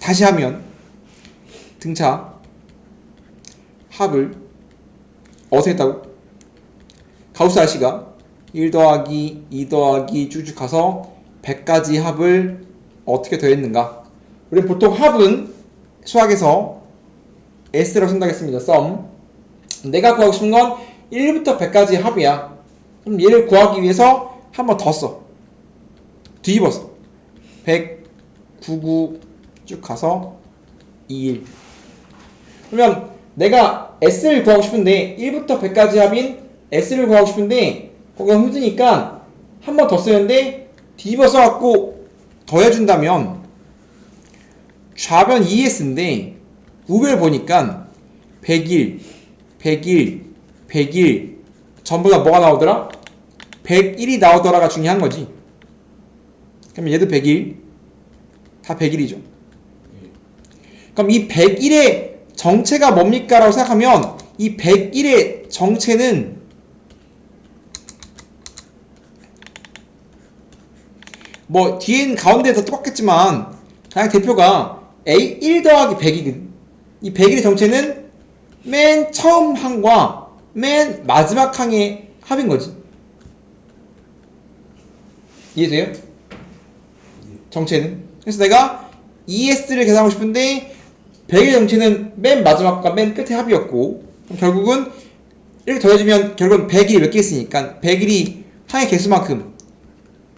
다시 하면 등차 합을 어떻게 했다고? 가우스 RC가 1 더하기 2 더하기 쭉쭉 가서 100가지 합을 어떻게 더했는가? 우리 보통 합은 수학에서 S라고 생각했습니다. sum. 내가 구하고 싶은 건 1부터 100까지 합이야. 그럼 얘를 구하기 위해서 한 번 더 써. 뒤집었어. 100, 99 쭉 가서 21. 그러면 내가 S를 구하고 싶은데 1부터 100까지 합인 S를 구하고 싶은데 거기가 힘드니까 한 번 더 쓰는데 뒤집어 써갖고 더해준다면 좌변 2S인데 우변을 보니까 101, 101, 101 전부 다 뭐가 나오더라? 101이 나오더라가 중요한 거지. 그럼 얘도 101, 다 101이죠. 그럼 이 101의 정체가 뭡니까? 라고 생각하면 이 101의 정체는 뭐 뒤엔 가운데에서 똑같겠지만 그냥 대표가 A1 더하기 100이거든. 이 101의 정체는 맨 처음 항과 맨 마지막 항의 합인 거지. 이해돼요? 정체는. 그래서 내가 ES를 계산하고 싶은데 100의 정체는 맨 마지막과 맨 끝의 합이었고 그럼 결국은 이렇게 더해주면 결국은 100일이 몇 개 있으니까 100일이 항의 개수만큼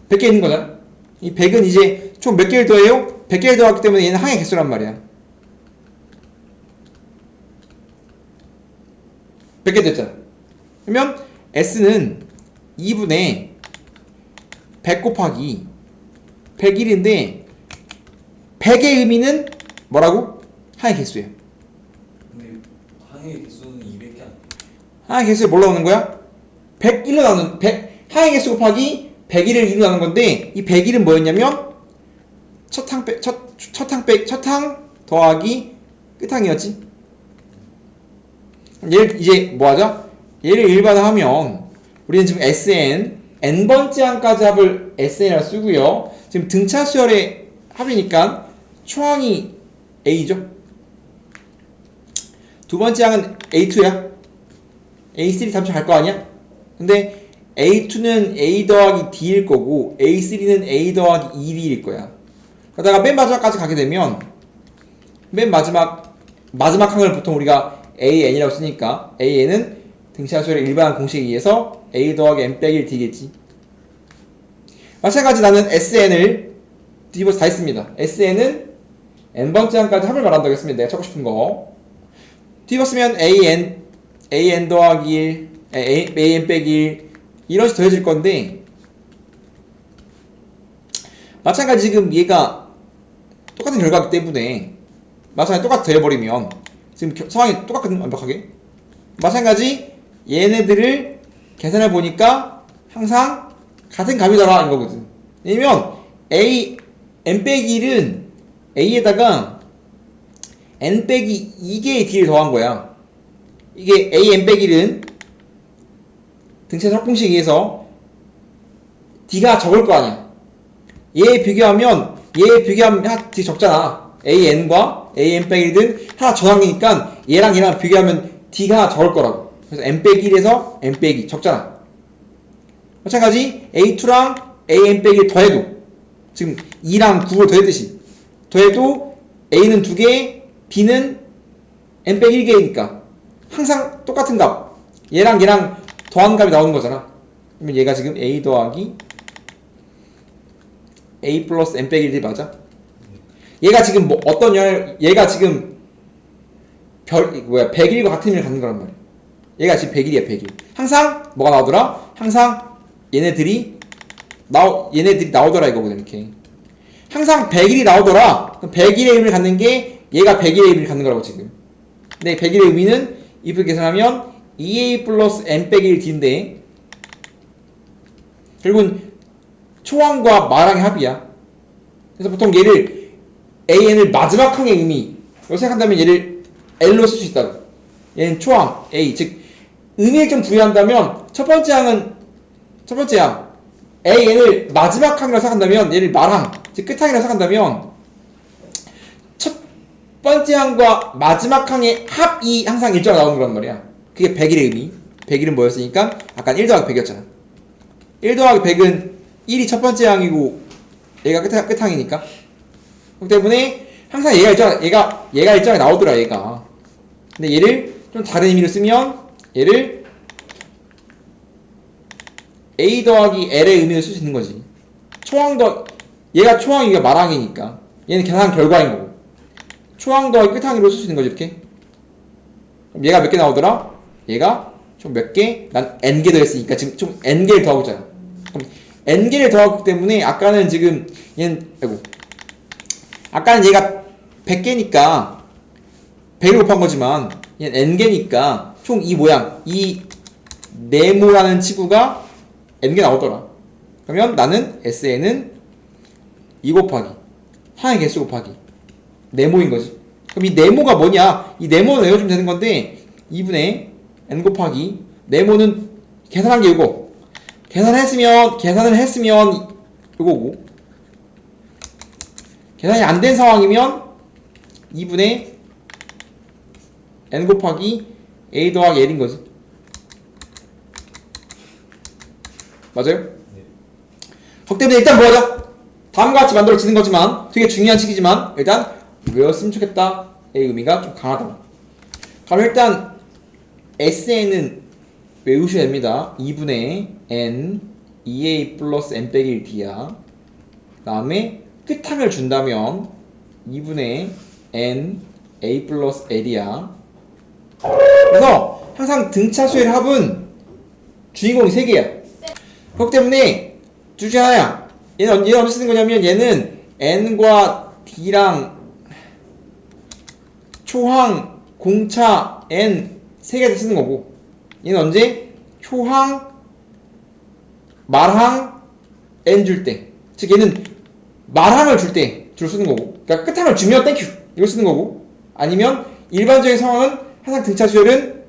100개 있는 거잖아. 이 100은 이제 총 몇 개를 더해요? 100개를 더하기 때문에 얘는 항의 개수란 말이야. 100개 됐잖아. 그러면 S는 2분의 100 곱하기 101인데 100의 의미는 뭐라고? 항의 개수예요. 근데 항의 개수는 200개 아니에요? 항의 개수에 뭘 나오는 거야? 101로 나오는 항의 개수 곱하기 101을 2로 나눈 건데 이 101은 뭐였냐면 첫 항 더하기 끝항이었지. 얘를 이제 뭐 하자? 얘를 일반화하면 우리는 지금 SN n번째 항까지 합을 SN이라 쓰고요. 지금 등차 수열의 합이니까 초항이 A죠. 두 번째 항은 A2야. A3 잠시 갈 거 아니야? 근데 A2는 A 더하기 D일 거고 A3는 A 더하기 2D일 거야. 그러다가 맨 마지막까지 가게 되면 맨 마지막 항을 보통 우리가 AN이라고 쓰니까 AN은 등차 수열의 일반 공식에 의해서 A 더하기 N 빼기 1D겠지. 마찬가지 나는 SN을 뒤집어서 다 했습니다. SN은 n번째 항까지 합을 말한다고 했습니다. 내가 찾고 싶은 거. 뒤집었으면 AN 더하기 1, AN 빼기 1 이런 식으로 더해질 건데 마찬가지 지금 얘가 똑같은 결과이기 때문에 마찬가지 똑같이 더해버리면 지금 상황이 똑같거든 완벽하게. 마찬가지 얘네들을 계산해 보니까 항상 같은 값이더라 이거거든. 왜냐면 n 빼기 1은 a에다가 n 빼기 2개의 d를 더한 거야. 이게 n 빼기 1은 등차 적분식에 의해서 d가 적을 거 아니야. 얘 비교하면 d 적잖아. an과 an 빼기 1은 하나 저항이니까 얘랑 비교하면 d가 적을 거라고. 그래서 n 빼기 1에서 n 빼기 적잖아. 마찬가지 A2랑 AN 빼기 더해도 지금 2랑 9를 더했듯이 더해도 A는 2개, B는 N 빼기 1개니까 항상 똑같은 값 얘랑 더한 값이 나오는 거잖아. 그러면 얘가 지금 A 더하기 A 플러스 N 빼기 1이 맞아? 얘가 지금 뭐 어떤 얘가 지금 101과 같은 의미를 갖는 거란 말이야. 얘가 지금 101이야 101. 항상 뭐가 나오더라? 항상 얘네들이 나오더라 이거거든. 이렇게 항상 101이 나오더라. 그럼 101의 의미를 갖는 게 얘가 101의 의미를 갖는 거라고 지금. 근데 101의 의미는 if를 계산하면 2a 플러스 n 빼기 1d인데 결국은 초항과 말항의 합이야. 그래서 보통 얘를 an을 마지막 항의 의미로 생각한다면 얘를 l로 쓸 수 있다고. 얘는 초항 a 즉 의미를 좀 부여한다면 첫 번째 항 AN을 마지막 항이라고 생각한다면 얘를 말항, 즉 끝항이라고 생각한다면 첫 번째 항과 마지막 항의 합이 항상 일자가 나오는 거란 말이야. 그게 100일의 의미. 100일은 뭐였으니까 아까 1 더하기 100이었잖아. 1 더하기 100은 1이 첫 번째 항이고 얘가 끝항이니까. 그렇기 때문에 항상 얘가 일자가 나오더라 얘가. 근데 얘를 좀 다른 의미로 쓰면 얘를 A 더하기 L의 의미로 쓸 수 있는 거지. 얘가 초항이 얘가 말항이니까 얘는 계산 결과인 거고 초항 더하기 끝항으로 쓸 수 있는 거지 이렇게. 그럼 얘가 몇 개 나오더라? 얘가 총 몇 개? 난 n개 더했으니까 지금 총 n개를 더하고 있잖아. 그럼 n개를 더하기 때문에 아까는 지금 아까는 얘가 100개니까 100을 곱한 거지만 얘는 n개니까 총 이 모양 이 네모라는 치구가 n개 나오더라. 그러면 나는 SN은 2 곱하기 항의 개수 곱하기 네모인 거지. 그럼 이 네모가 뭐냐? 이 네모는 외워주면 되는 건데 2분의 n 곱하기 네모는 계산한 게 이거. 계산을 했으면 이거고 계산이 안 된 상황이면 2분의 n 곱하기 a 더하기 l인 거지. 맞아요? 네. 그렇기 때문에 일단 뭐하자? 다음과 같이 만들어지는 거지만 되게 중요한 식이지만 일단 외웠으면 좋겠다 의 의미가 좀 강하다. 그럼 일단 SN은 외우셔야 됩니다. 2분의 n 2a 플러스 n 빼기 1d야. 그 다음에 끝항을 준다면 2분의 n a 플러스 l이야. 그래서 항상 등차수의 합은 주인공이 3개야. 그렇기 때문에 둘 중에 하나야. 얘는 언제 쓰는 거냐면 얘는 n과 d랑 초항, 공차, n 3개 다 쓰는 거고 얘는 언제? 초항, 말항, n 줄 때. 즉 얘는 말항을 줄 때 주로 쓰는 거고 그러니까 끝항을 주면 땡큐 이걸 쓰는 거고 아니면 일반적인 상황은 항상 등차 수열은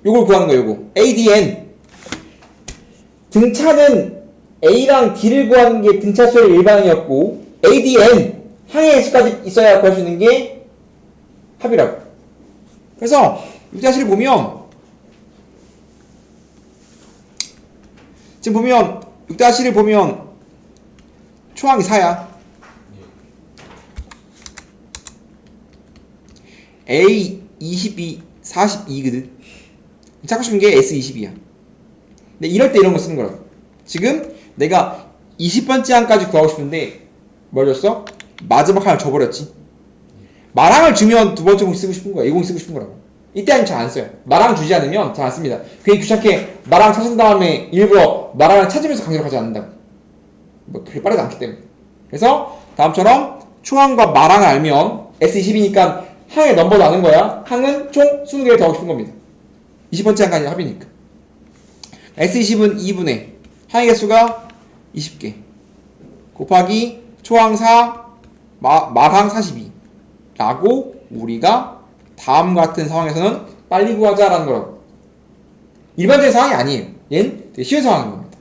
요걸 구하는 거예요. 요거 ADN 등차는 A랑 D를 구하는 게 등차 수열의 일반이었고 ADN 항의 수까지 있어야 구할 수 있는 게 합이라고. 그래서 육자식을 보면 지금 보면 육자식을 보면 초항이 4야. A 22, 42거든. 찾고 싶은 게 S20이야. 근데 이럴 때 이런 거 쓰는 거라고. 지금 내가 20번째 항까지 구하고 싶은데 뭘 줬어? 마지막 항을 줘버렸지. 말항을 주면 두 번째 공식 쓰고 싶은 거야. 2공식 쓰고 싶은 거라고. 이때는 잘 안 써요. 말항 주지 않으면 잘 안 씁니다. 괜히 귀찮게 말항 찾은 다음에 일부러 말항을 찾으면서 강조를 하지 않는다고. 뭐 그렇게 빠르지 않기 때문에. 그래서 다음처럼 초항과 말항을 알면 S20이니까 항의 넘버도 아는 거야. 항은 총 20개를 더하고 싶은 겁니다. 20번째 항까지 합이니까. S20은 2분의 항의 개수가 20개 곱하기 초항 4 말항 42 라고 우리가 다음 같은 상황에서는 빨리 구하자라는 거라고. 일반적인 상황이 아니에요. 얘는 되게 쉬운 상황인 겁니다.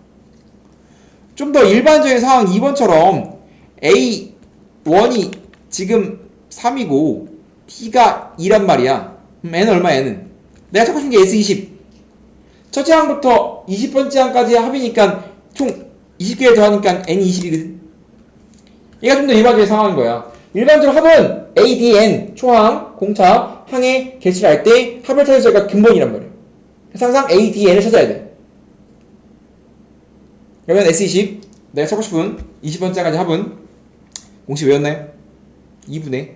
좀 더 일반적인 상황 2번처럼 A1이 지금 3이고 T가 2란 말이야. 그럼 N은 얼마야? N은 내가 찾고 싶은 게 S20 첫째 항부터 20번째 항까지 합이니까 총 20개를 더하니까 N이 20이거든. 얘가 좀 더 일반적인 상황인 거야. 일반적으로 합은 ADN, 초항, 공차, 항의 개수를 알 때 합을 찾을 수가 근본이란 말이에요. 그래서 항상 ADN을 찾아야 돼. 그러면 S20, 내가 찾고 싶은 20번째 항까지 합은 공식 외웠나요? 2분의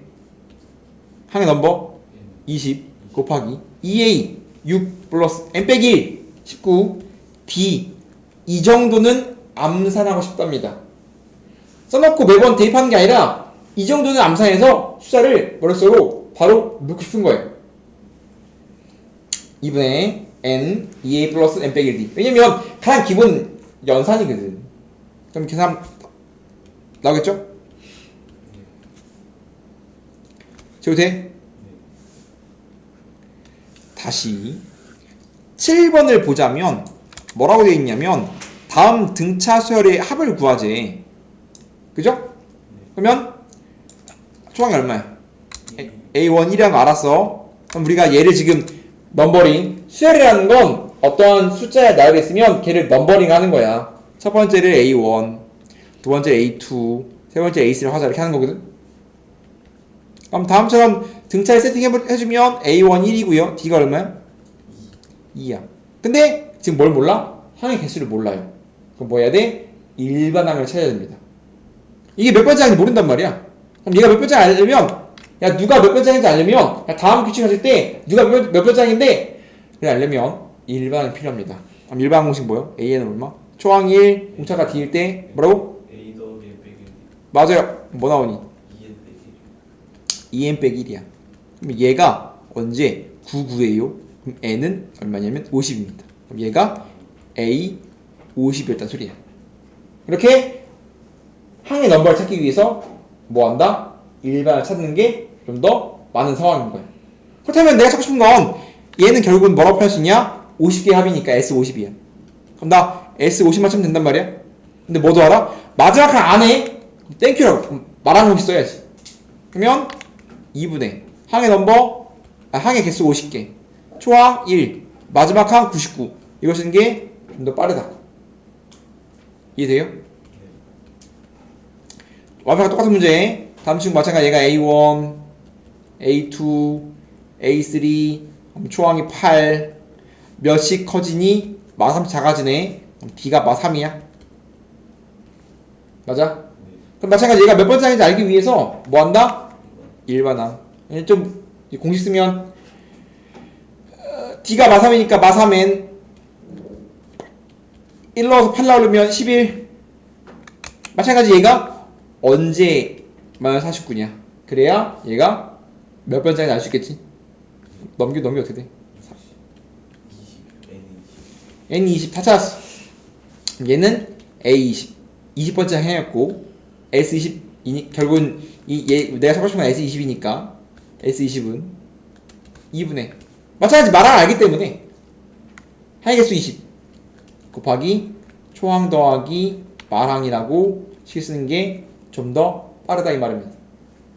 항의 넘버 20 곱하기 2A 6 플러스 n 빼기 1 19 D 이 정도는 암산하고 싶답니다. 써놓고 매번 대입하는 게 아니라 이 정도는 암산해서 숫자를 머릿속으로 바로 넣고 싶은 거예요. 2분의 n 2a 플러스 n 빼기 1d. 왜냐면 가장 기본 연산이거든. 그럼 계산 나오겠죠? 재도 돼? 다시 7번을 보자면 뭐라고 되어 있냐면 다음 등차 수열의 합을 구하재. 그죠? 그러면 초항이 얼마야? A1 1이라는 거 알았어. 그럼 우리가 얘를 지금 넘버링, 수열이라는 건 어떠한 숫자에 나열이 있으면 걔를 넘버링 하는 거야. 첫 번째를 A1, 두 번째를 A2, 세 번째 A3를 하자 이렇게 하는 거거든. 그럼 다음처럼 등차를 세팅해주면 A1 1이고요. D가 얼마야? 2야. 근데 지금 뭘 몰라? 항의 개수를 몰라요. 그럼 뭐 해야 돼? 일반항을 찾아야 됩니다. 이게 몇 번째 항인지 모른단 말이야. 그럼 얘가 몇 번째 알려면, 야 누가 몇 번째 항인지 알려면, 야 다음 규칙 하실 때 누가 몇 번째 항인데 그걸 알려면 일반항이 필요합니다. 그럼 일반항 공식 뭐예요? A는 얼마? 초항 1, 공차가 D일 때 뭐라고? A 더하기 N 빼기 맞아요. 뭐 나오니? 2N 빼기 2n 빼기 1이야. 그럼 얘가 언제 99예요? 그럼 n은 얼마냐면 50입니다. 그럼 얘가 a 50이었단 소리야. 이렇게 항의 넘버를 찾기 위해서 뭐 한다? 일반을 찾는 게 좀 더 많은 상황인 거야. 그렇다면 내가 찾고 싶은 건 얘는 결국은 뭐라고 표현할 수 있냐? 50개의 합이니까 S50이야. 그럼 나 S50만 찾으면 된단 말이야. 근데 뭐도 알아? 마지막 항 안에 땡큐라고 말하는 공식 써야지. 그러면 2분의 항의 넘버, 항의 개수 50개, 초항 1, 마지막 항 99. 이거 쓰는 게 좀 더 빠르다. 이해돼요? 완벽하게 똑같은 문제. 다음 친구 마찬가지. 얘가 A1, A2, A3, 초항이 8. 몇씩 커지니? 마3 작아지네. 그럼 D가 마3이야. 맞아? 그럼 마찬가지 얘가 몇 번째 항인지 알기 위해서 뭐 한다? 일반항. 좀 공식 쓰면 D가 마3이니까 마3n 1 넣어서 8 나오려면 11. 마찬가지 얘가 언제 마이너스 49냐. 그래야 얘가 몇 번째인지 알 수 있겠지. 넘겨 어떻게 돼? 20 N 20 N20 다 찾았어. 얘는 A20 20번째 항이었고 S20 결국은 내가 찾고 싶은 건 S20이니까 S20은 2분의 마찬가지 말항을 알기 때문에 항의 개수 20 곱하기 초항 더하기 말항이라고 식 쓰는 게 좀 더 빠르다 이 말입니다.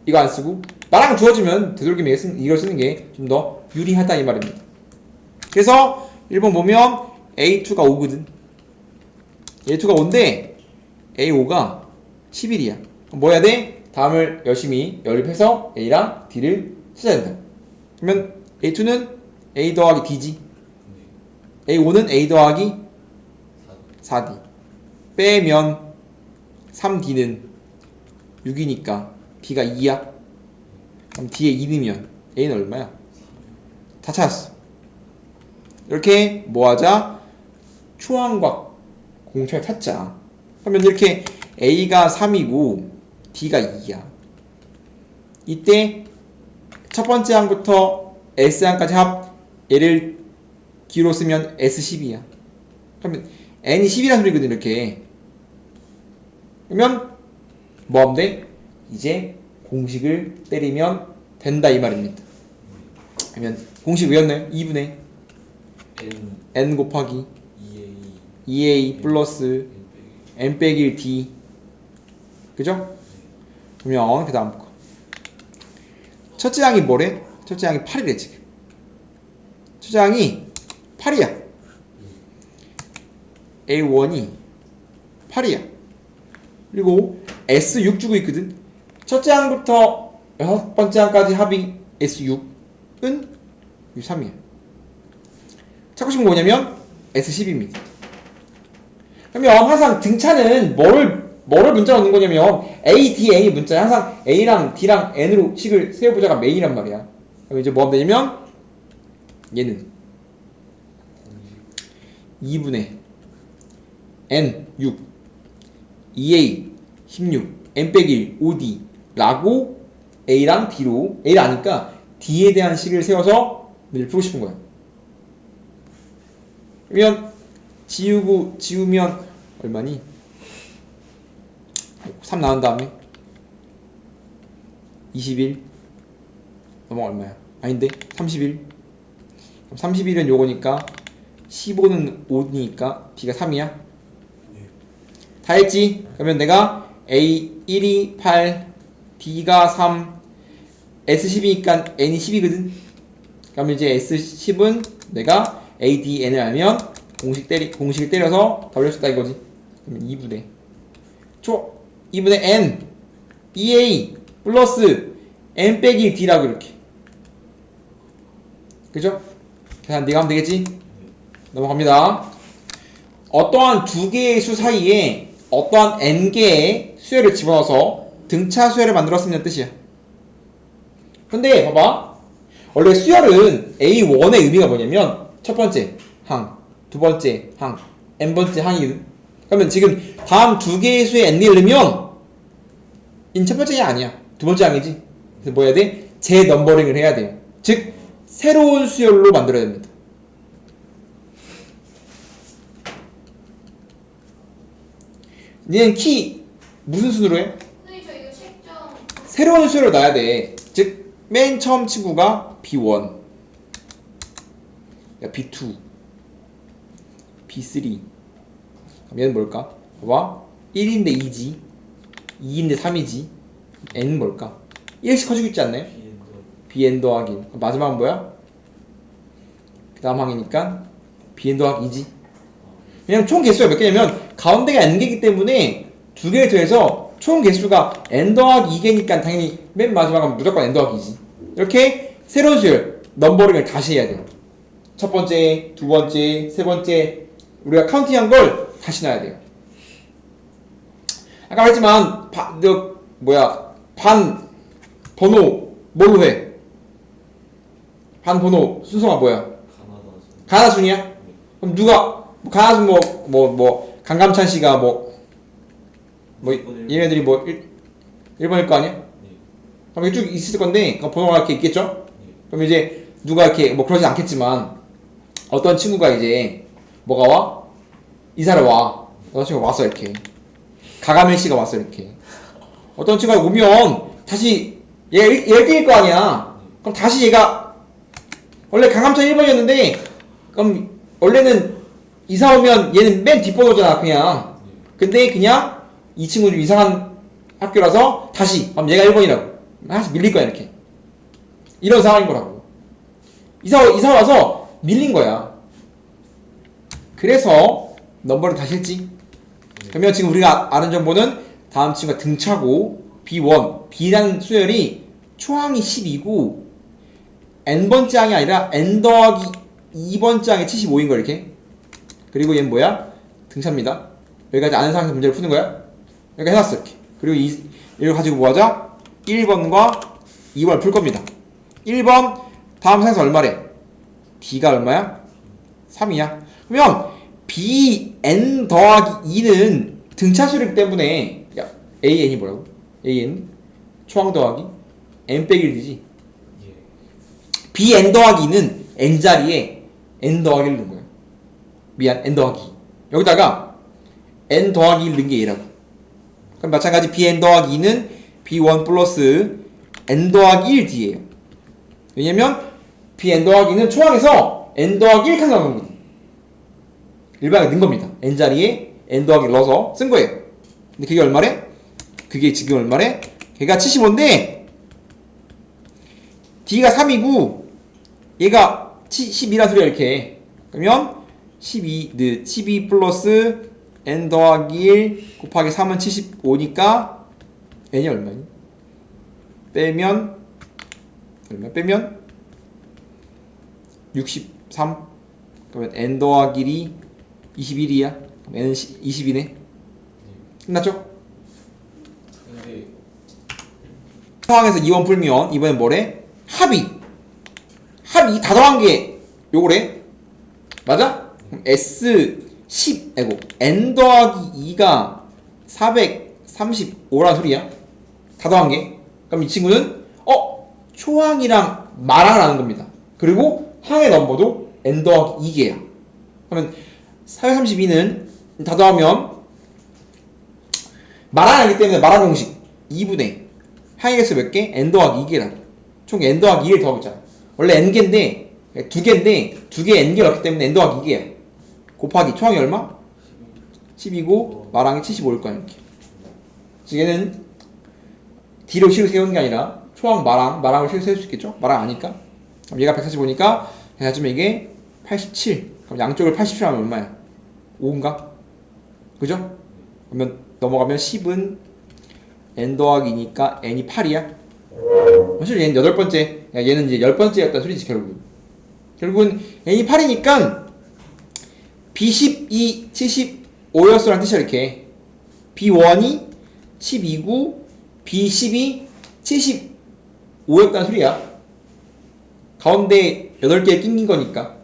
이거 안 쓰고 말항 주어지면 되도록이면 이걸 쓰는 게 좀 더 유리하다 이 말입니다. 그래서 1번 보면 A2가 5거든. A2가 5인데 A5가 11이야. 그럼 뭐 해야 돼? 다음을 열심히 연립해서 A랑 D를 찾아야 된다. 그러면 A2는 A 더하기 D지. A5는 A 더하기 4D. 빼면 3D는 6이니까 D가 2야. 그럼 D에 2 넣으면 A는 얼마야? 다 찾았어. 이렇게 뭐하자? 초항과 공차를 찾자. 그러면 이렇게 A가 3이고 D가 2야. 이때 첫 번째 항부터 S항까지 합 얘를 D로 쓰면 S10이야. 그러면 N이 10이라는 소리거든 이렇게. 그러면 뭐 하면 돼? 이제 공식을 때리면 된다 이 말입니다. 그러면 공식 외웠나요? 2분의 N 곱하기 2A 플러스 N 빼기 1 D. 그죠? 그러면 그 다음 거 첫째 항이 뭐래? 첫째 항이 8이래 지금. 첫째 항이 8이야. A1이 8이야. 그리고 S6 주고 있거든. 첫째 항부터 여섯 번째 항까지 합이 S6은 3이야. 찾고 싶은 거 뭐냐면 S10입니다. 그러면 항상 등차는 뭐를 문자 넣는 거냐면 A, D, N이 문자야. 항상 A랑 D랑 N으로 식을 세워보자가 메인이란 말이야. 그럼 이제 뭐 하면 되냐면 얘는 2분의 N 6 2A 16 N 빼기 1 5D 라고 A랑 D로 A를 아니까 D에 대한 식을 세워서 풀고 싶은 거야. 그러면 지우면 얼마니? 3 나온 다음에 21 넘어 얼마야? 아닌데 31. 그럼 31은 요거니까 15는 5니까 D가 3이야. 다 했지? 그러면 내가 A1이 8, D가 3, S10이니까 N이 10이거든. 그럼 이제 S10은 내가 ADN을 알면 공식을 때려서 W 수 있다 이거지. 그러면 2분의 N EA 플러스 N 빼기 D라고 이렇게. 그죠? 계산 네가 하면 되겠지? 넘어갑니다. 어떠한 두 개의 수 사이에 어떠한 N개의 수열을 집어넣어서 등차 수열을 만들었으면 뜻이야. 근데 봐봐. 원래 수열은 A1의 의미가 뭐냐면 첫 번째 항, 두 번째 항, N번째 항이거든. 그러면 지금 다음 두 개의 수에 N을 넣으면 첫 번째이 아니야. 두 번째 항이지. 그래서 뭐 해야 돼? 재넘버링을 해야 돼요. 즉 새로운 수열로 만들어야 됩니다. 얘는 키 무슨 순으로 해? 선생님 저 이거 책좀 새로운 수열로 놔야 돼. 즉 맨 처음 친구가 B1, B2, B3. 그럼 얘는 뭘까? 봐봐. 1인데 2지, 2인데 3이지. N은 뭘까? 1씩 커지고 있지 않나요? Bn 더하기. 마지막은 뭐야? 그 다음 항이니까 Bn 더하기 2지. 왜냐면 총 개수가 몇 개냐면 가운데가 N개이기 때문에 두 개를 더해서 총 개수가 N 더하기 2개니까 당연히 맨 마지막은 무조건 N 더하기 2지. 이렇게 새로운 수열 넘버링을 다시 해야 돼요. 첫 번째, 두 번째, 세 번째 우리가 카운팅한 걸 다시 넣어야 돼요. 아까 말했지만 반 번호 뭘로 해? 반 번호 순서가 뭐야? 가나순이야? 그럼 누가 가나순 강감찬 씨가 얘네들이 1번일 거 아니야? 그럼 이게 쭉 있을 건데 번호가 이렇게 있겠죠? 그럼 이제 누가 이렇게 그러진 않겠지만 어떤 친구가 이제 뭐가 와? 이사를 와. 어떤 친구가 왔어 이렇게. 가가멜 씨가 왔어 이렇게. 어떤 친구가 오면 다시 얘가 1등일 거 아니야. 그럼 다시 얘가 원래 강감찬 1번이었는데 그럼 원래는 이사 오면 얘는 맨 뒷번호잖아 그냥. 근데 그냥 이 친구 좀 이상한 학교라서 다시 그럼 얘가 1번이라고. 하나씩 밀릴 거야 이렇게. 이런 상황인 거라고. 이사 와서 밀린 거야. 그래서 넘버를 다시 했지. 그러면 지금 우리가 아는 정보는 다음 친구가 등차고 B1, B라는 수열이 초항이 10이고 N번째 항이 아니라 N 더하기 2번째 항이 75인 거야 이렇게. 그리고 얘는 뭐야? 등차입니다. 여기까지 아는 상황에서 문제를 푸는 거야. 여기까지 해놨어 이렇게. 그리고 이걸 가지고 뭐 하자? 1번과 2번을 풀 겁니다. 1번 다음 상에서 얼마래? B가 얼마야? 3이야. 그러면 Bn 더하기 2는 등차수력 때문에 AN이 뭐라고? AN 초항 더하기 N 빼기 1이지. Bn 더하기 2는 N자리에 N 더하기 1을 넣은 거야. 미안, N 더하기 2. 여기다가 N 더하기 1 넣은 게 얘라고. 그럼 마찬가지 Bn 더하기 2는 B1 플러스 N 더하기 1 D예요. 왜냐면 Bn 더하기는 초항에서 N 더하기 1 칸 나오는 거거든. 일반에 넣은 겁니다. N자리에 N 더하기 넣어서 쓴 거예요. 근데 그게 얼마래? 그게 지금 얼마래? 걔가 75인데 D가 3이고 얘가 12란 소리야 이렇게. 그러면 12 플러스 N 더하기 1 곱하기 3은 75니까 N이 얼마니? 빼면 63. 그러면 N 더하기 1이 21이야. N은 20이네. 끝났죠? 상황에서 2번 풀면 이번엔 뭐래? 합이 다 더한 게 요거래. 맞아? 그럼 S10 아이고 N 더하기 2가 435란 소리야. 다 더한 게. 그럼 이 친구는 초항이랑 마랑을 아는 겁니다. 그리고 항의 넘버도 N 더하기 2개야. 그러면 432는 다 더하면 마랑을 알기 때문에 마랑 공식 2분의 항의 개수 몇 개? N 더하기 2개라. 총 N 더하기 2를 더하고 원래 N개인데 2개인데 2개에 N개가 없기 때문에 N 더하기 2개야. 곱하기 초항이 얼마? 10이고 마랑이 75일 거야 이렇게. 즉 얘는 D로 식을 세우는 게 아니라 초항 마랑을 세울 수 있겠죠? 마랑 아니까. 그럼 얘가 145니까 해주면 이게 87. 그럼 양쪽을 87 하면 얼마야? 5인가? 그죠? 그러면 넘어가면 10은 n 더하기 2니까 n이 8이야. 사실 얘는 8번째. 얘는 이제 10번째였단 소리지 결국은. 결국은 n이 8이니까 B12, 75였어라는 뜻이야 이렇게. B1이 12구, B12, 75였다는 소리야. 가운데 8개 낑긴 거니까.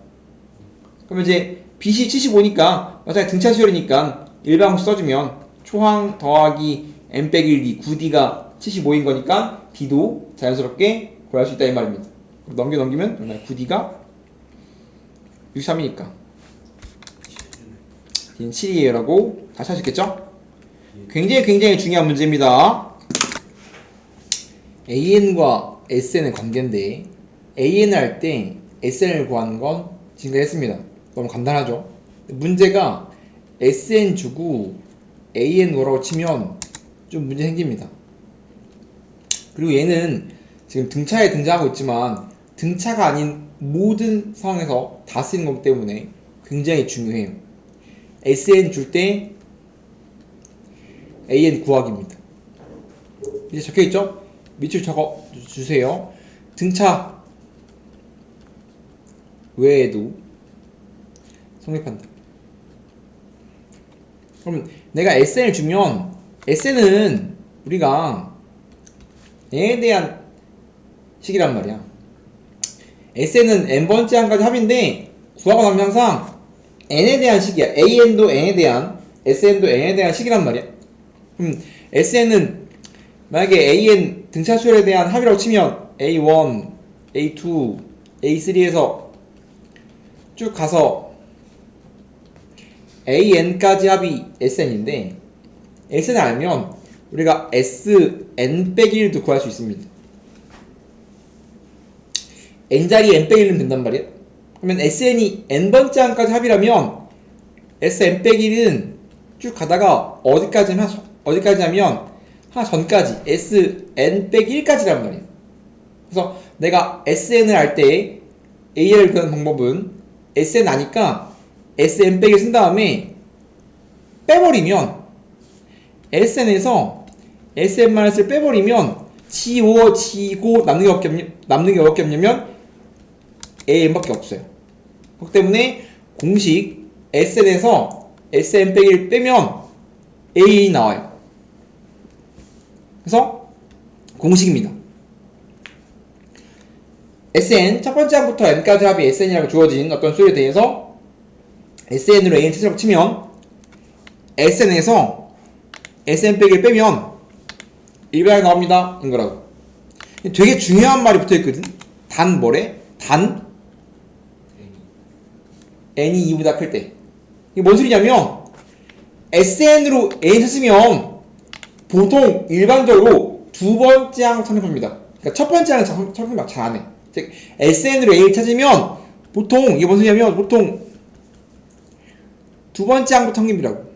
그러면 이제 BC 75니까 마찬가지 등차 수열이니까 일방수 써주면 초항 더하기 n 빼기 1d 9d가 75인 거니까 d도 자연스럽게 구할 수 있다 이 말입니다. 그럼 넘기면 얼마야? 9d가 63이니까 d는 7이에요 라고 다시 할 수 있겠죠? 굉장히 중요한 문제입니다. AN과 SN의 관계인데 AN을 할 때 SN을 구하는 건 지금까지 했습니다. 너무 간단하죠? 문제가 SN 주고 AN 구하라고 치면 좀 문제 생깁니다. 그리고 얘는 지금 등차에 등장하고 있지만 등차가 아닌 모든 상황에서 다 쓰이는 거기 때문에 굉장히 중요해요. SN 줄 때 AN 구하기입니다. 이제 적혀있죠? 밑줄 적어 주세요. 등차 외에도 성립한다. 그럼 내가 SN을 주면 SN은 우리가 n에 대한 식이란 말이야. SN은 n번째 한까지 합인데 구하고 나면 항상 n에 대한 식이야. AN도 n에 대한, SN도 n에 대한 식이란 말이야. 그럼 SN은 만약에 AN 등차 수열에 대한 합이라고 치면 A1, A2, A3에서 쭉 가서 AN까지 합이 SN인데 SN을 알면 우리가 SN 빼기 1도 구할 수 있습니다. N자리 N 빼기 1은 된단 말이야. 그러면 SN이 N번째 항까지 합이라면 SN 빼기 1은 쭉 가다가 어디까지 하면 하나 전까지 SN 빼기 1까지란 말이야. 그래서 내가 SN을 할 때 AN을 구하는 방법은 SN 아니까 SN 빼기 쓴 다음에 빼버리면 SN에서 SN-을 빼버리면 지고 남는 게 몇밖에 없냐면 AN밖에 없어요. 그렇기 때문에 공식 SN에서 SN 빼기를 빼면 AN이 나와요. 그래서 공식입니다. SN 첫 번째 항부터 n까지 합이 SN이라고 주어진 어떤 수에 대해서 SN으로 AN 찾으라고 치면 SN에서 SN 빼기를 빼면 일반이 나옵니다. 인 거라고. 되게 중요한 말이 붙어있거든. 단 뭐래? 단 n이 2보다 클 때. 이게 뭔 소리냐면 SN으로 n 찾으면 보통 일반적으로 두 번째 항 착륙합니다. 그러니까 첫 번째 항은 착륙 잘 안 해. 즉 SN으로 n 찾으면 보통 이게 뭔 소리냐면 보통 두 번째 항부터 착륙이라고.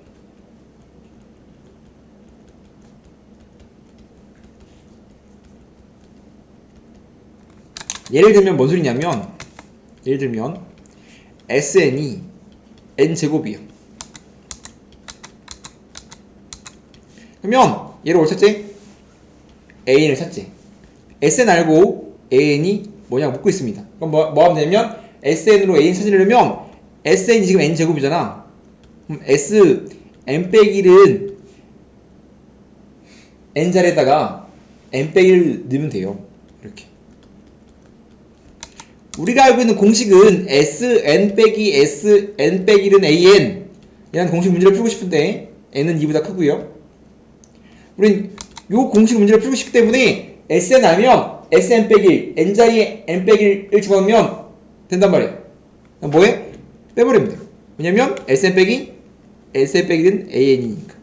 예를 들면 뭔 소리냐면 예를 들면 SN이 n제곱이에요. 그러면 얘를 뭘 찾지? AN을 찾지. SN 알고 AN이 뭐냐고 묻고 있습니다. 그럼 뭐 하면 되냐면 SN으로 AN 찾으려면 SN이 지금 n제곱이잖아. 그럼 SN 빼기 1은 n자리에다가 n 빼기 1 넣으면 돼요. 이렇게. 우리가 알고 있는 공식은 SN 빼기 SN 빼기 1은 AN 이라는 공식 문제를 풀고 싶은데 n은 2보다 크고요. 우린 요 공식 문제를 풀고 싶기 때문에 SN 알면 SN 빼기 1, n자리에 n 빼기 1 집어넣으면 된단 말이에요. 뭐해? 빼버리면 돼요. 왜냐면 SN 빼기 1은 AN이니까.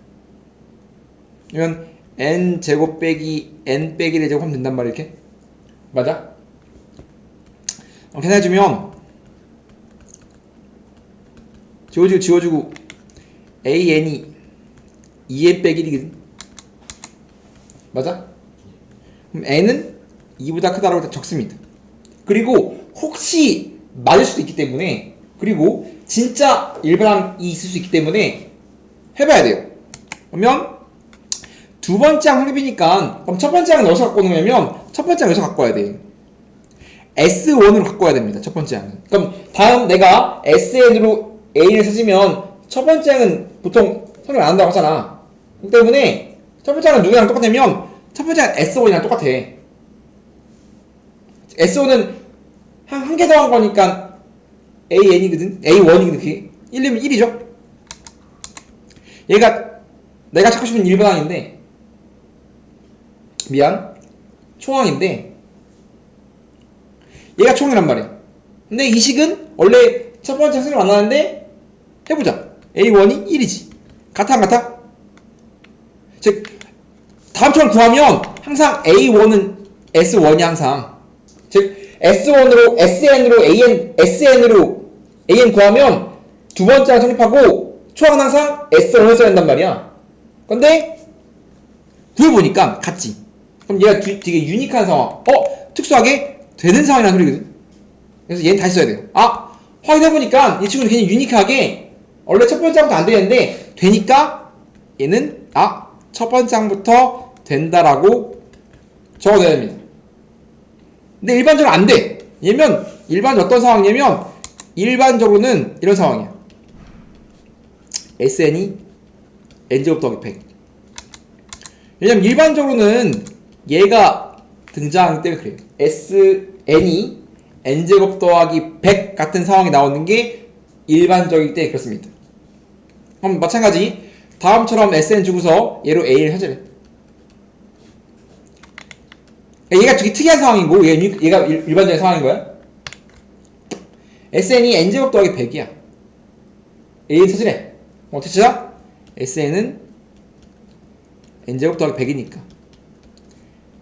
그러면 n 제곱 빼기 n 빼기 1의 제곱 하면 된단 말이에요. 이렇게. 맞아? 계산해주면 지워주고 AN이 2n 빼기 1이거든. 맞아? 그럼 n은 2보다 크다라고 적습니다. 그리고 혹시 맞을 수도 있기 때문에, 그리고 진짜 일반항이 있을 수 있기 때문에 해봐야 돼요. 그러면 두 번째 항 확립이니까, 그럼 첫 번째 항은 어디서 갖고 오냐면 첫 번째 항 여기서 갖고 와야 돼. S1으로 갖고 와야 됩니다. 첫 번째 항은. 그럼 다음 내가 SN으로 A를 찾으면 첫 번째 항은 보통 성립 안 한다고 하잖아. 그렇기 때문에 첫 번째 항은 누구랑 똑같냐면 첫 번째 항은 S1이랑 똑같아. S1은 한 개 더한 거니까 AN이거든? A1이거든. 그게 1이면 1이죠? 얘가 내가 찾고 싶은 1번 항인데, 미안, 총항인데 얘가 총이란 말이야. 근데 이 식은 원래 첫 번째 학생을 만나는데 해보자. A1이 1이지. 같아 안 같아? 즉 다음처럼 구하면 항상 A1은 S1이 항상, 즉 S1으로 SN으로 SN으로 AN 구하면 두 번째 항 성립하고 초항은 항상 S1을 써야 된단 말이야. 근데 구해보니까 같지. 그럼 얘가 되게 유니크한 상황, 특수하게 되는 상황이라는 소리거든. 그래서 얘는 다시 써야 돼요. 확인해보니까 이 친구는 굉장히 유니크하게 원래 첫 번째 항부터 안 되는데 되니까 얘는 첫 번째 항부터 된다라고 적어줘야 됩니다. 근데 일반적으로 안 돼. 얘면 일반적으로 어떤 상황이냐면 일반적으로는 이런 상황이야. SN이 n제곱 더하기 100. 왜냐면 일반적으로는 얘가 등장하기 때문에 그래요. SN이 n제곱 더하기 100 같은 상황이 나오는 게 일반적이기 때문에 그렇습니다. 그럼 마찬가지 다음처럼 SN 주고서 얘로 A를 찾으래. 얘가 되게 특이한 상황이고 얘가 일반적인 상황인 거야. SN이 n제곱 더하기 100이야. A를 찾으래. 어떻게 찾아? SN은 n제곱 더하기 100이니까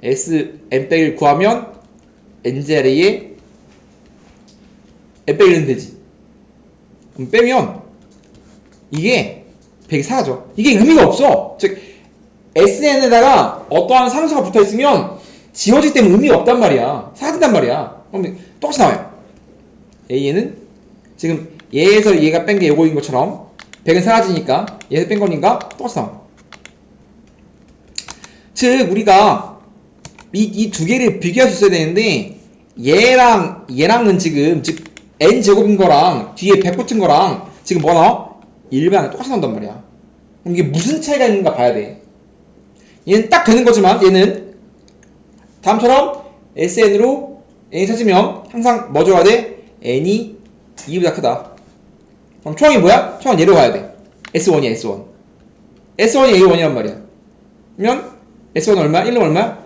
SN100을 구하면 n제곱에 n 빼면 되지. 그럼 빼면 이게 100이 사라져. 이게 의미가 없어. 즉 SN에다가 어떠한 상수가 붙어있으면 지워지기 때문에 의미가 없단 말이야. 사라진단 말이야. 그럼 똑같이 나와요. A는 지금 얘에서 얘가 뺀 게 요거인 것처럼 100은 사라지니까 얘에서 뺀 거니까 똑같이 나와. 즉 우리가 이 두 개를 비교할 수 있어야 되는데 얘랑은 지금 즉 n제곱인 거랑 뒤에 100 붙은 거랑 지금 뭐 나와? 일반항이 똑같이 나온단 말이야. 그럼 이게 무슨 차이가 있는가 봐야 돼. 얘는 딱 되는 거지만 얘는 다음처럼 SN으로 N이 찾으면 항상 뭐 줘야 돼? N이 2보다 크다. 그럼 초항이 뭐야? 초항은 얘로 가야 돼. S1이야 S1. S1이 A1이란 말이야. 그러면 S1은 얼마야? 1은 얼마야?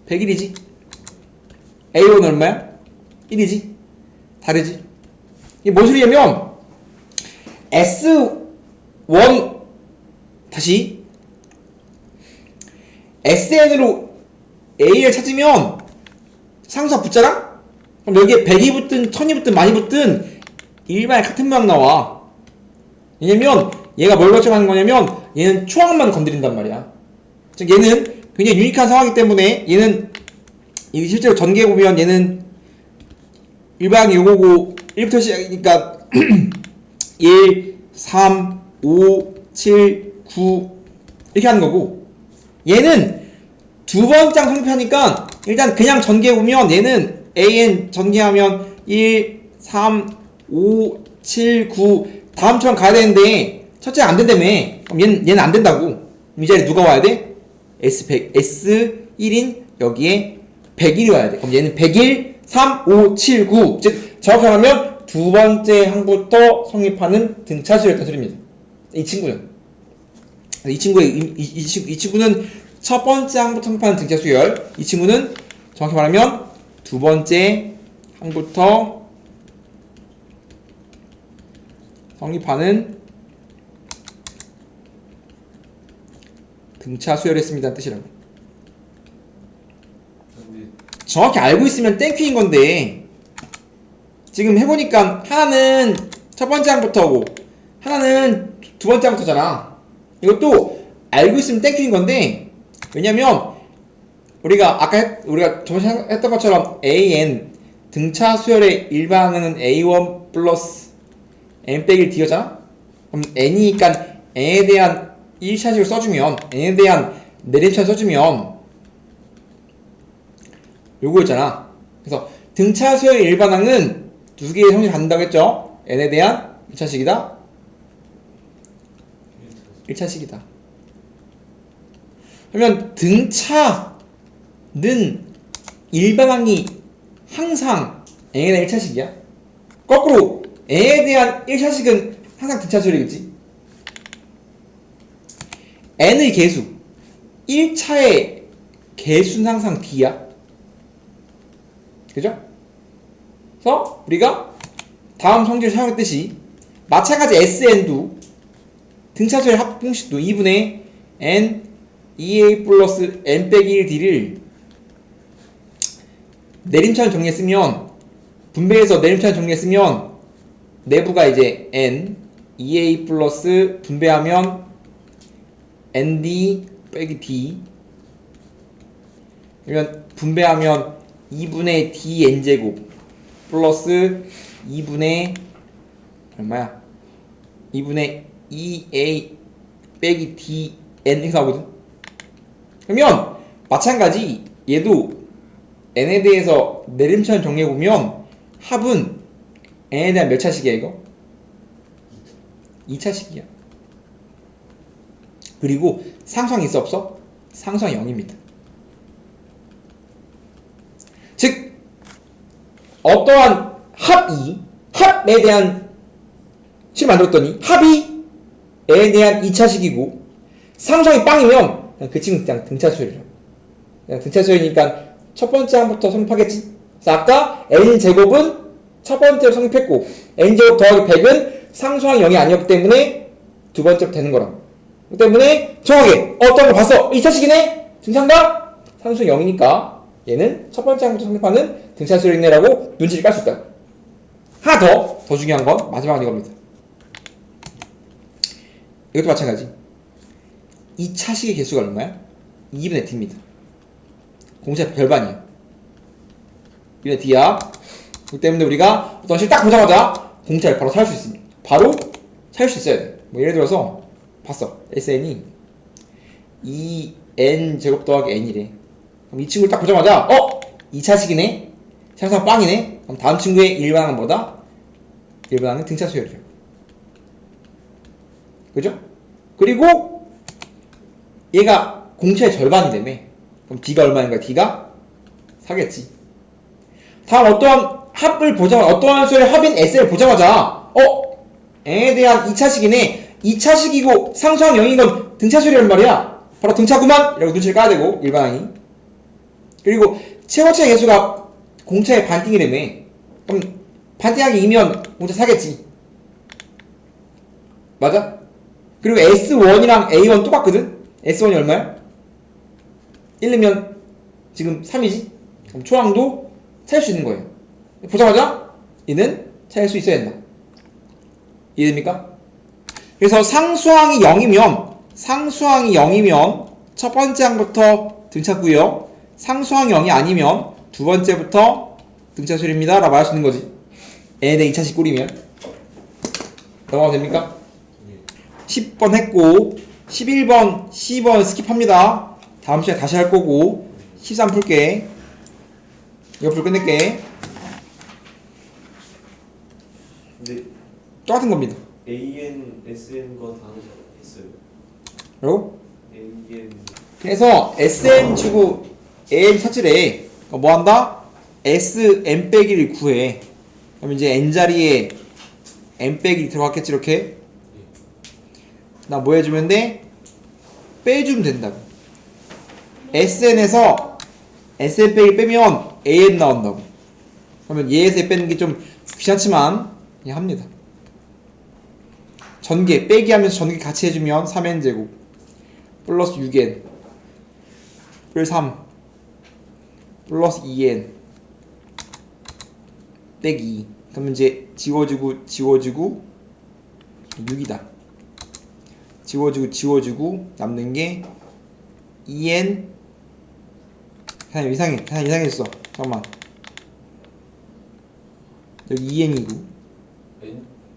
101이지. A1은 얼마야? 1이지. 다르지. 이게 뭔 소리냐면 S1 다시 SN으로 A를 찾으면 상수가 붙잖아? 그럼 여기에 100이 붙든 1000이 붙든 많이 붙든 일반에 같은 모양 나와. 왜냐면 얘가 뭘 결정하는 거냐면 얘는 초항만 건드린단 말이야. 즉 얘는 굉장히 유니크한 상황이기 때문에 얘는 이게 실제로 전개해 보면 얘는 일반항이 요거고 1부터 시작이니까 1, 3, 5, 7, 9 이렇게 하는 거고, 얘는 두 번째 항 성립하니까 일단 그냥 전개해보면 얘는 AN 전개하면 1, 3, 5, 7, 9 다음처럼 가야 되는데 첫째가 안 된다며. 그럼 얘는 안 된다고. 이 자리에 누가 와야 돼? S100, S1인 여기에 101이 와야 돼. 그럼 얘는 101, 3, 5, 7, 9. 즉 정확히 말하면 두 번째 항부터 성립하는 등차수였던 소리입니다. 이 친구는. 이 친구는 첫 번째 항부터 성립하는 등차수열. 이 친구는 정확히 말하면 두 번째 항부터 성립하는 등차수열했습니다. 뜻이라고. 정확히 알고 있으면 땡큐인 건데 지금 해보니까 하나는 첫 번째 항부터고 하나는 두 번째 항부터잖아. 이것도 알고 있으면 땡큐인 건데, 왜냐면 우리가 아까 우리가 저번에 했던 것처럼 an 등차 수열의 일반항은 a1 플러스 n 빼기 d였잖아? 그럼 n이니까 n에 대한 1차식을 써주면 n에 대한 내림차를 써주면 요거였잖아. 그래서 등차 수열의 일반항은 두 개의 성질을 갖는다고 했죠? n에 대한 1차식이다 1차식이다. 그러면 등차는 일반항이 항상 n에 대한 1차식이야. 거꾸로 n에 대한 1차식은 항상 등차 수열이겠지. n의 개수 1차의 개수는 항상 d야. 그죠? 그래서 우리가 다음 성질을 사용했듯이 마찬가지 SN도 등차수열 합공식도 2분의 n 2a 플러스 n 빼기 1d를 내림차를 정리했으면 분배해서 내림차를 정리했으면 내부가 이제 n 2a 플러스 분배하면 nd 빼기 d 그러면 분배하면 2분의 dn제곱 플러스 2분의 얼마야? 2분의 2a 빼기 dn 이렇게 나오거든. 그러면 마찬가지 얘도 n에 대해서 내림차를 정리해보면 합은 n에 대한 몇 차식이야 이거? 2차식이야. 그리고 상수항 있어 없어? 상수항 0입니다. 즉 어떠한 합에 대한 실 만들었더니 합이 n에 대한 2차식이고 상수항이 빵이면 그냥 그 친구는 그냥 등차수열이죠. 그냥 등차수열이니까 첫 번째 항부터 성립하겠지. 그래서 아까 n제곱은 첫 번째로 성립했고 n제곱 더하기 100은 상수항 0이 아니었기 때문에 두 번째부터 되는 거라고. 그렇기 때문에 정확하게 어떤 걸 봤어? 2차식이네? 등차인가? 상수항 0이니까 얘는 첫 번째 항부터 성립하는 등차수열이네라고 눈치를 깔 수 있다. 하나 더 중요한 건 마지막은 이겁니다. 이것도 마찬가지. 2차식의 개수가 얼마야? 2분의 d입니다. 공차 별반이야. 2분의 d야. 그렇기 때문에 우리가 어떤 식 딱 보자마자 공차를 바로 찾을 수 있습니다. 바로 찾을 수 있어야 돼. 뭐 예를 들어서 봤어. SN이 2n 제곱 더하기 n이래. 그럼 이 친구를 딱 보자마자 2차식이네? 상수항 빵이네? 그럼 다음 친구의 일반항은 뭐다? 일반항은 등차 수열이야. 그죠? 그리고 얘가 공차의 절반이라며. 그럼 D가 얼마인가? D가 4겠지. 다음 어떠한 합을 보자마자 어떠한 수열의 합인 S를 보자마자 n에 대한 2차식이네. 2차식이고 상수항 0인 건 등차 수열이란 말이야. 바로 등차구만! 이라고 눈치를 까야 되고 일반항이. 그리고 최고차의 개수가 공차의 반띵이라며. 그럼 반띵하기 2면 공차 4겠지. 맞아? 그리고 S1이랑 A1 똑같거든? S1이 얼마야? 1 넣으면 지금 3이지? 그럼 초항도 찾을 수 있는 거예요. 보자마자 얘는 찾을 수 있어야 된다. 이해됩니까? 그래서 상수항이 0이면 첫 번째 항부터 등차고요. 상수항이 0이 아니면 두 번째부터 등차수열입니다 라고 할 수 있는 거지. n에 대한 2차식 꼴이면. 넘어가도 됩니까? 10번 했고 11번, 12번 스킵합니다. 다음 시간에 다시 할 거고 13 풀게. 옆으로 끝낼게. 근데 똑같은 겁니다. AN, SN과 다 했어요. 그리고 AN 그래서 SN 주고 AN 찾으래. 뭐 한다? SN 빼기를 구해. 그럼 이제 N자리에 N 빼기 들어갔겠지 이렇게. 나 뭐 해주면 돼? 빼주면 된다고. SN에서 SN 빼기 빼면 AN 나온다고. 그러면 얘에서 빼는 게 좀 귀찮지만 그냥 합니다. 전개 빼기 하면서 전개 같이 해주면 3n제곱 플러스 6n 플 3 플러스 2n 빼기 2. 그러면 이제 지워지고 6이다. 지워지고 남는 게 2n 그냥 이상해졌어. 잠깐만. 여기 2n이고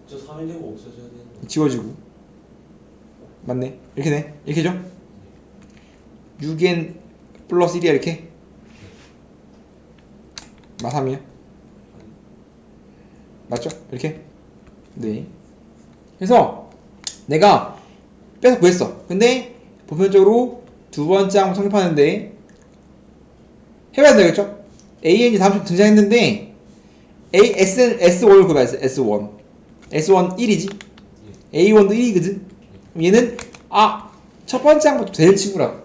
저 3인제곱 없어져야 되는 거. 지워지고 맞네. 이렇게 돼. 이렇게죠? 6n 플러스 1이야 이렇게. 마3이야. 맞죠? 이렇게. 네. 그래서 내가 빼서 구했어. 근데 보편적으로 두 번째 항목 성립하는데 해봐야 되겠죠? AN이 다음 주 등장했는데 S1을 구해봐야 돼. S1 1이지? A1도 1이거든? 얘는 첫 번째 항부터 되는 친구라.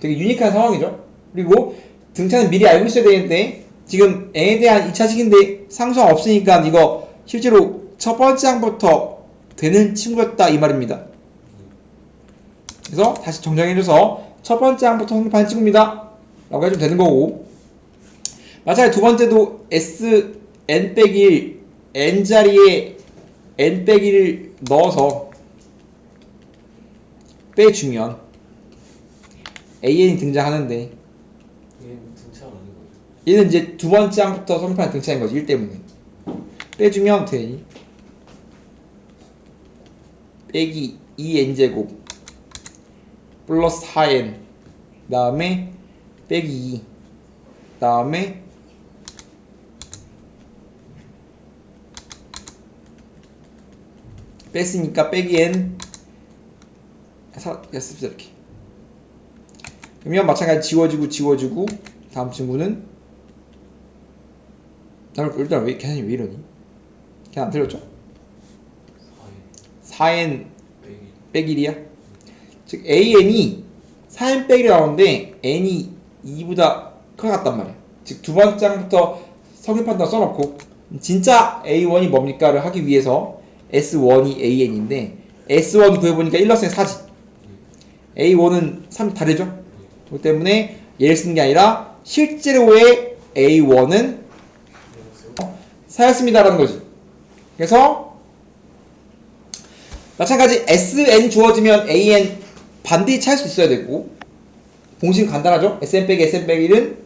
되게 유니크한 상황이죠? 그리고 등차는 미리 알고 있어야 되는데 지금 n에 대한 2차식인데 상수가 없으니까 이거 실제로 첫 번째 항부터 되는 친구였다 이 말입니다. 그래서 다시 정정해줘서 첫 번째 항부터 성립하는 친구입니다 라고 해주면 되는 거고, 마찬가지 두 번째도 Sn-1 n자리에 n-1을 넣어서 빼주면 AN이 등장하는데 얘는 등차가 아닌 거죠. 얘는 이제 두 번째 항부터 성립하는 등차인 거지. 1 때문에 빼주면 어떻게 되니? 빼기 2n제곱 플러스 4n 다음에 빼기 2 다음에 뺐으니까 빼기 n 였습니다. 이렇게 그러면 마찬가지 지워지고 다음 친구는 일단 계산이 왜 이러니? 계산 안 틀렸죠? 4n 빼기 1이야. 즉 an이 4n 빼기 1이 나오는데 n이 2보다 커갔단 말이야. 즉 두 번째 항부터 성립한다 써놓고 진짜 a1이 뭡니까를 하기 위해서 s1이 an인데 s1 구해보니까 1 넣었으니 4지. a1은 3 다르죠? 그렇기 때문에 얘를 쓰는 게 아니라 실제로의 a1은 4였습니다라는 거지. 그래서 마찬가지 sn 주어지면 an 반드시 찾을 수 있어야 되고, 공식은 간단하죠? sn 빼기 1은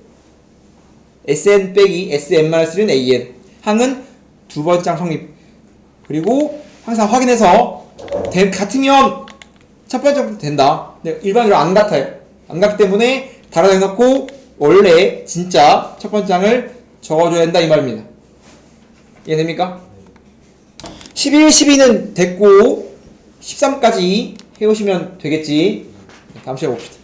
sn 빼기 sn-1은 an. 항은 두 번째 항 성립. 그리고 항상 확인해서 같으면 첫 번째 항부터 된다. 근데 일반적으로 안 같아요. 안 같기 때문에 달아서 해놓고 원래 진짜 첫 번째 항을 적어줘야 된다 이 말입니다. 이해됩니까? 11, 12는 됐고 13까지 해오시면 되겠지. 다음 시간에 봅시다.